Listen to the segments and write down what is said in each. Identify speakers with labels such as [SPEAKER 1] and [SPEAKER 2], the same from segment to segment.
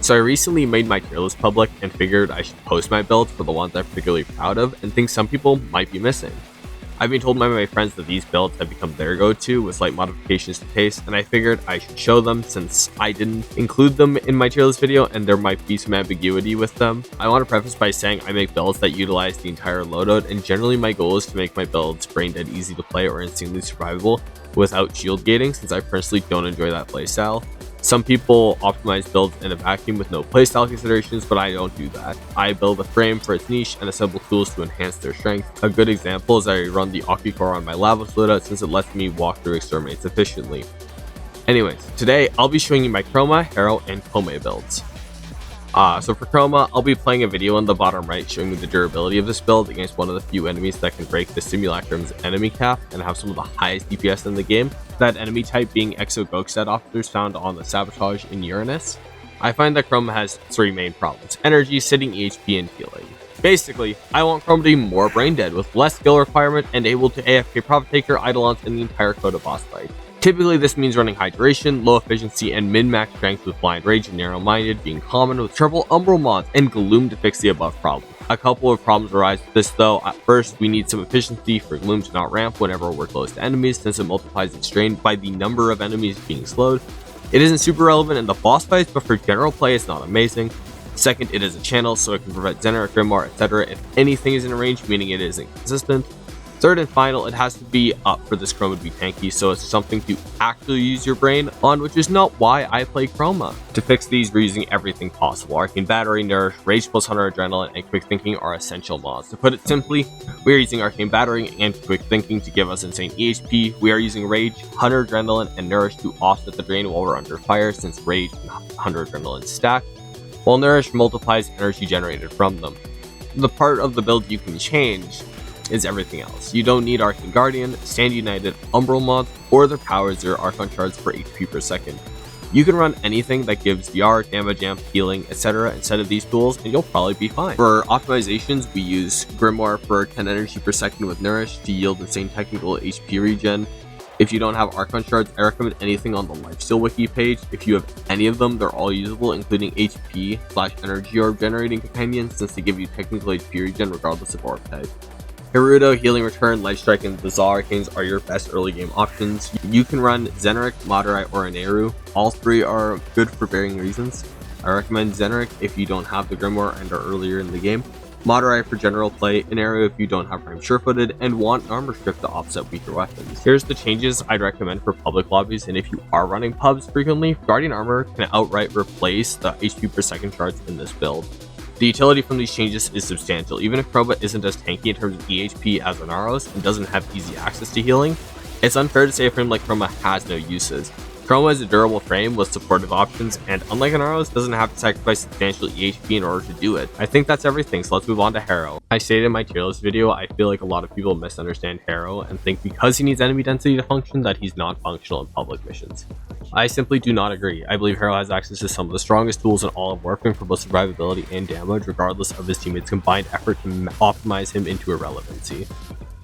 [SPEAKER 1] So I recently made my tier list public and figured I should post my builds for the ones I'm particularly proud of and think some people might be missing. I've been told by my friends that these builds have become their go-to with slight modifications to taste, and I figured I should show them since I didn't include them in my tier list video and there might be some ambiguity with them. I want to preface by saying I make builds that utilize the entire loadout, and generally my goal is to make my builds brain dead easy to play or insanely survivable without shield gating, since I personally don't enjoy that playstyle. Some people optimize builds in a vacuum with no playstyle considerations, but I don't do that. I build a frame for its niche and assemble tools to enhance their strength. A good example is I run the Okina on my Lavos loadout since it lets me walk through exterminates efficiently. Anyways, today I'll be showing you my Chroma, Harrow, and Koumei builds. So for Chroma, I'll be playing a video on the bottom right showing you the durability of this build against one of the few enemies that can break the Simulacrum's enemy cap and have some of the highest DPS in the game, that enemy type being Exo-Gokstad officers found on the Sabotage in Uranus. I find that Chroma has three main problems: energy, sitting EHP, and healing. Basically, I want Chroma to be more brain dead with less skill requirement and able to AFK Profit Taker, Eidolons, in the entire Coda boss fight. Typically, this means running high duration, low efficiency, and min-max strength with blind rage and narrow-minded being common, with triple umbral mods and gloom to fix the above problem. A couple of problems arise with this though. At first, we need some efficiency for gloom to not ramp whenever we're close to enemies, since it multiplies its strain by the number of enemies being slowed. It isn't super relevant in the boss fights, but for general play it's not amazing. Second, it is a channel, so it can prevent Zeneric, Grimoire, etc. if anything is in range, meaning it is inconsistent. Third and final, it has to be up for this Chroma to be tanky, so it's something to actually use your brain on, which is not why I play Chroma. To fix these, we're using everything possible. Arcane Battery, Nourish, Rage plus 100 Adrenaline, and Quick Thinking are essential mods. To put it simply, we are using Arcane Battery and Quick Thinking to give us insane EHP. We are using Rage, 100 Adrenaline, and Nourish to offset the drain while we're under fire, since Rage and 100 Adrenaline stack, while Nourish multiplies energy generated from them. The part of the build you can change is everything else. You don't need Arcane Guardian, Stand United, Umbral mods, or their powers or Archon shards for HP per second. You can run anything that gives VR, damage amp, healing, etc. instead of these tools, and you'll probably be fine. For optimizations, we use Grimoire for 10 energy per second with Nourish to yield insane technical HP regen. If you don't have Archon shards, I recommend anything on the Lifesteal wiki page. If you have any of them, they're all usable, including HP/energy orb generating companions, since they give you technical HP regen regardless of orb type. Gerudo, Healing Return, Life Strike, and the Zal Arcanes are your best early game options. You can run Zeneric, Madurai, or Aneru. All three are good for varying reasons. I recommend Zeneric if you don't have the Grimoire and are earlier in the game, Madurai for general play, Aneru if you don't have Prime Surefooted and want an armor strip to offset weaker weapons. Here's the changes I'd recommend for public lobbies, and if you are running pubs frequently, Guardian Armor can outright replace the HP per second shards in this build. The utility from these changes is substantial. Even if Chroma isn't as tanky in terms of EHP as Anaros and doesn't have easy access to healing, it's unfair to say a frame like Chroma has no uses. Chroma is a durable frame with supportive options, and unlike Anaros, doesn't have to sacrifice substantial EHP in order to do it. I think that's everything, so let's move on to Harrow. I stated in my tier list video, I feel like a lot of people misunderstand Harrow and think because he needs enemy density to function that he's not functional in public missions. I simply do not agree. I believe Harrow has access to some of the strongest tools in all of Warframe for both survivability and damage, regardless of his teammates' combined effort to optimize him into irrelevancy.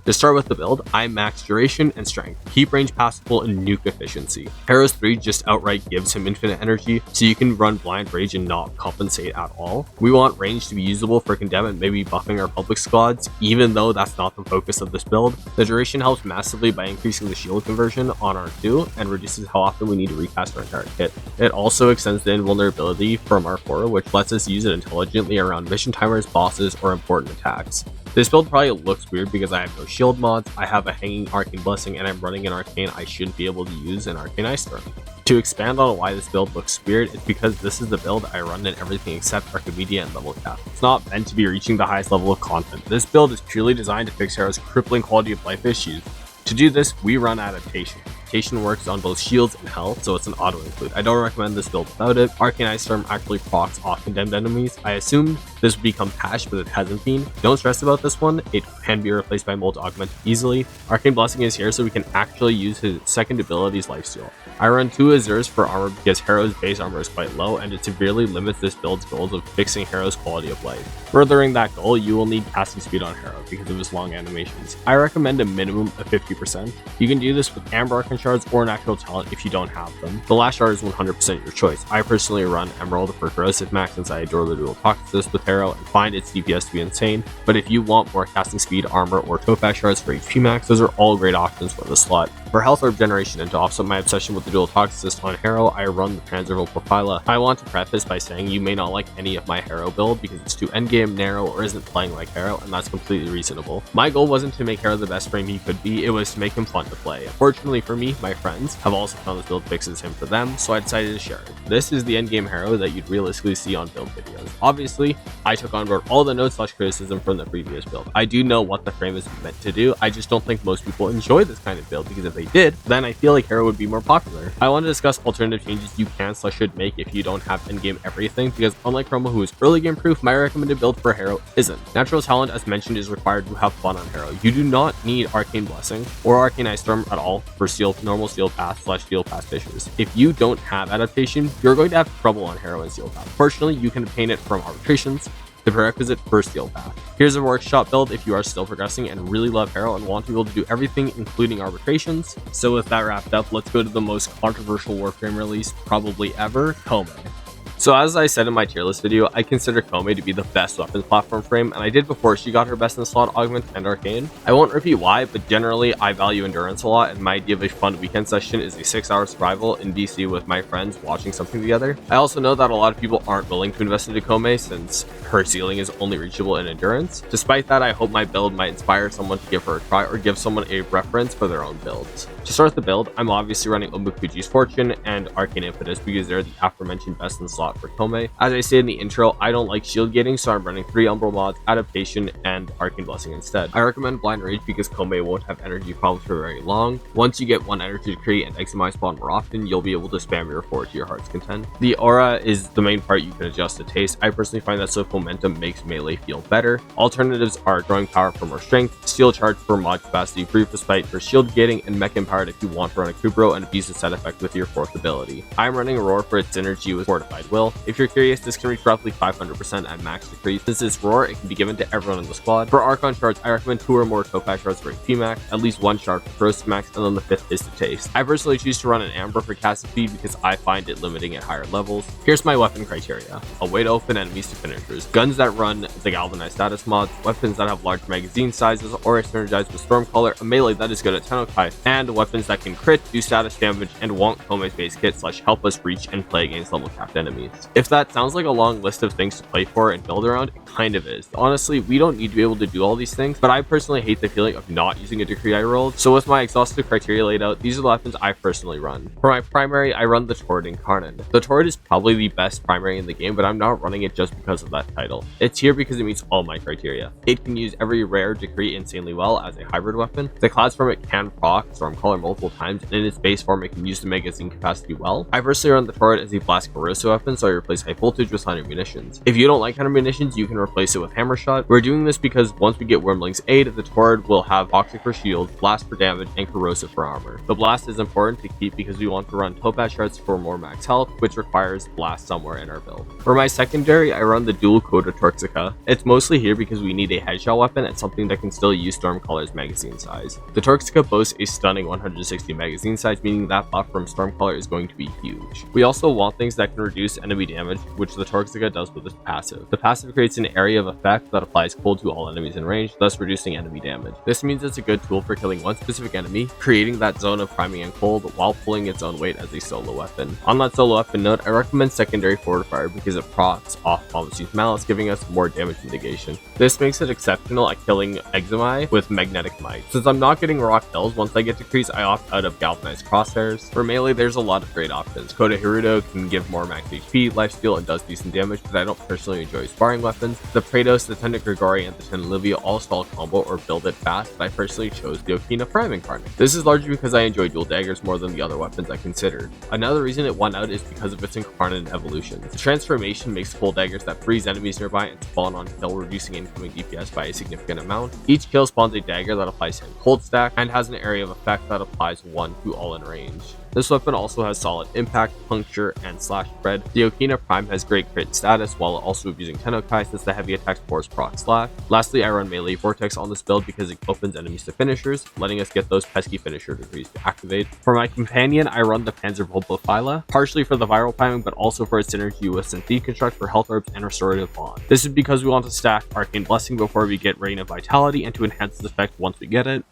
[SPEAKER 1] To start with the build, I max duration and strength, keep range passable, and nuke efficiency. Harrow's 3 just outright gives him infinite energy, so you can run blind rage and not compensate at all. We want range to be usable for condemn and maybe buffing our public squads, even though that's not the focus of this build. The duration helps massively by increasing the shield conversion on R2 and reduces how often we need to recast our entire kit. It also extends the invulnerability from R4, which lets us use it intelligently around mission timers, bosses, or important attacks. This build probably looks weird because I have no shield mods, I have a hanging Arcane Blessing, and I'm running an Arcane I shouldn't be able to use an Arcane Ice Storm. To expand on why this build looks weird, it's because this is the build I run in everything except Archimedia and level cap. It's not meant to be reaching the highest level of content. This build is purely designed to fix Harrow's crippling quality of life issues. To do this, we run Adaptation. Adaptation works on both shields and health, so it's an auto include. I don't recommend this build without it. Arcane Ice Storm actually procs off condemned enemies. I assumed this would become patched, but it hasn't been. Don't stress about this one, it can be replaced by Mold Augment easily. Arcane Blessing is here so we can actually use his second ability's Lifesteal. I run 2 Azures for armor because Harrow's base armor is quite low and it severely limits this build's goals of fixing Harrow's quality of life. Furthering that goal, you will need casting speed on Harrow because of his long animations. I recommend a minimum of 50%. You can do this with Amber Arcane Shards or Natural Talent if you don't have them. The last shard is 100% your choice. I personally run Emerald for Corrosive Max since I adore the dual Toxicist with Harrow and find its DPS to be insane, but if you want more casting speed, armor, or Topaz Shards for HP Max, those are all great options for the slot. For health orb generation and to offset my obsession with the dual Toxicist on Harrow, I run the Panzer Vulpaphyla. I want to preface by saying you may not like any of my Harrow build because it's too endgame, narrow, or isn't playing like Harrow, and that's completely reasonable. My goal wasn't to make Harrow the best frame he could be, it was to make him fun to play. Fortunately for me, my friends have also found this build fixes him for them, so I decided to share it. This is the endgame Harrow that you'd realistically see on build videos. Obviously, I took on board all the notes / criticism from the previous build. I do know what the frame is meant to do, I just don't think most people enjoy this kind of build, because if they did, then I feel like Harrow would be more popular. I want to discuss alternative changes you can / should make if you don't have endgame everything, because unlike Chroma, who is early game proof, my recommended build for Harrow isn't. Natural Talent, as mentioned, is required to have fun on Harrow. You do not need Arcane Blessing or Arcane Ice Storm at all for normal Steel Path / Steel Path fishes. If you don't have adaptation, you're going to have trouble on Harrow and Steel Path. Fortunately, you can obtain it from arbitrations, the prerequisite for Steel Path. Here's a workshop build if you are still progressing and really love Harrow and want to be able to do everything, including arbitrations. So with that wrapped up, let's go to the most controversial Warframe release probably ever, Koumei. So as I said in my tier list video, I consider Koumei to be the best weapons platform frame, and I did before she got her best in slot Augment and Arcane. I won't repeat why, but generally I value endurance a lot, and my idea of a fun weekend session is a 6-hour survival in BC with my friends watching something together. I also know that a lot of people aren't willing to invest into Koumei since her ceiling is only reachable in endurance. Despite that, I hope my build might inspire someone to give her a try or give someone a reference for their own builds. To start the build, I'm obviously running Omukuji's Fortune and Arcane Impetus because they're the aforementioned best in slot for Koumei. As I said in the intro, I don't like shield gating, so I'm running 3 Umbral mods, Adaptation, and Arcane Blessing instead. I recommend Blind Rage because Koumei won't have energy problems for very long. Once you get 1 energy decree and Examine spawn more often, you'll be able to spam your 4 to your heart's content. The aura is the main part you can adjust to taste. I personally find that Swift Momentum makes melee feel better. Alternatives are Drawing Power for more strength, Steel Charge for mod capacity, Brief Respite for shield gating, and Mech Empowered if you want to run a Kubro and abuse the set effect with your 4th ability. I'm running Roar for its synergy with Fortified Will. If you're curious, this can reach roughly 500% at max decree. Since it's Roar, it can be given to everyone in the squad. For Archon shards, I recommend 2 or more Topaz shards for HP max, at least 1 shard for Corrosive max, and then the 5th is to taste. I personally choose to run an Amber for casting speed because I find it limiting at higher levels. Here's my weapon criteria: a way to open enemies to finishers, guns that run the galvanized status mods, weapons that have large magazine sizes or are synergized with Stormcaller, a melee that is good at Tennokai, and weapons that can crit, do status damage, and want Koumei's base kit / help us reach and play against level capped enemies. If that sounds like a long list of things to play for and build around, it kind of is. Honestly, we don't need to be able to do all these things, but I personally hate the feeling of not using a decree I rolled. So with my exhaustive criteria laid out, these are the weapons I personally run. For my primary, I run the Torid Incarnon. The Torid is probably the best primary in the game, but I'm not running it just because of that title. It's here because it meets all my criteria. It can use every rare decree insanely well as a hybrid weapon. The class form it can proc Stormcaller multiple times, and in its base form it can use the magazine capacity well. I personally run the Torid as a blast corrosive weapon, so I replace high voltage with 100 munitions. If you don't like 100 munitions, you can replace it with hammer shot. We're doing this because once we get Wormling's aid, the Torid will have toxic for shield, blast for damage, and corrosive for armor. The blast is important to keep because we want to run Topaz shards for more max health, which requires blast somewhere in our build. For my secondary, I run the dual Coda Torxica. It's mostly here because we need a headshot weapon and something that can still use Stormcaller's magazine size. The Torxica boasts a stunning 160 magazine size, meaning that buff from Stormcaller is going to be huge. We also want things that can reduce enemy damage, which the Torxica does with its passive. The passive creates an area of effect that applies cold to all enemies in range, thus reducing enemy damage. This means it's a good tool for killing one specific enemy, creating that zone of priming and cold while pulling its own weight as a solo weapon. On that solo weapon note, I recommend secondary Fortifier because it procs off Bomb's Malice, giving us more damage mitigation. This makes it exceptional at killing Examai with Magnetic Might. Since I'm not getting rock kills, once I get decrees, I opt out of Galvanized Crosshairs. For melee, there's a lot of great options. Coda Hirudo can give more max HP speed, lifesteal, and does decent damage, but I don't personally enjoy sparring weapons. The Praetos, the Tenda Grigori, and the Tenda Livia all stall combo or build it fast, but I personally chose the Okina Prime Incarnon. This is largely because I enjoy dual daggers more than the other weapons I considered. Another reason it won out is because of its Incarnon evolutions. The transformation makes full daggers that freeze enemies nearby and spawn on kill, reducing incoming DPS by a significant amount. Each kill spawns a dagger that applies 10 cold stack and has an area of effect that applies 1 to all in range. This weapon also has solid impact, puncture, and slash spread. The Okina Prime has great crit status while also abusing Tennokai since the heavy attacks force proc slash. Lastly, I run melee vortex on this build because it opens enemies to finishers, letting us get those pesky finisher degrees to activate. For my companion, I run the Panzer Vulpaphyla, partially for the viral priming but also for its synergy with Synth Construct for health orbs and restorative bond. This is because we want to stack Arcane Blessing before we get Reign of Vitality and to enhance its effect once we get it.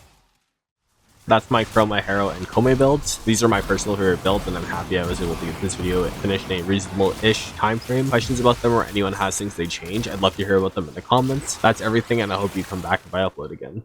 [SPEAKER 1] That's my Chroma, Harrow, and Koumei builds. These are my personal favorite builds, and I'm happy I was able to get this video finished in a reasonable-ish time frame. Questions about them or anyone has things they change, I'd love to hear about them in the comments. That's everything, and I hope you come back if I upload again.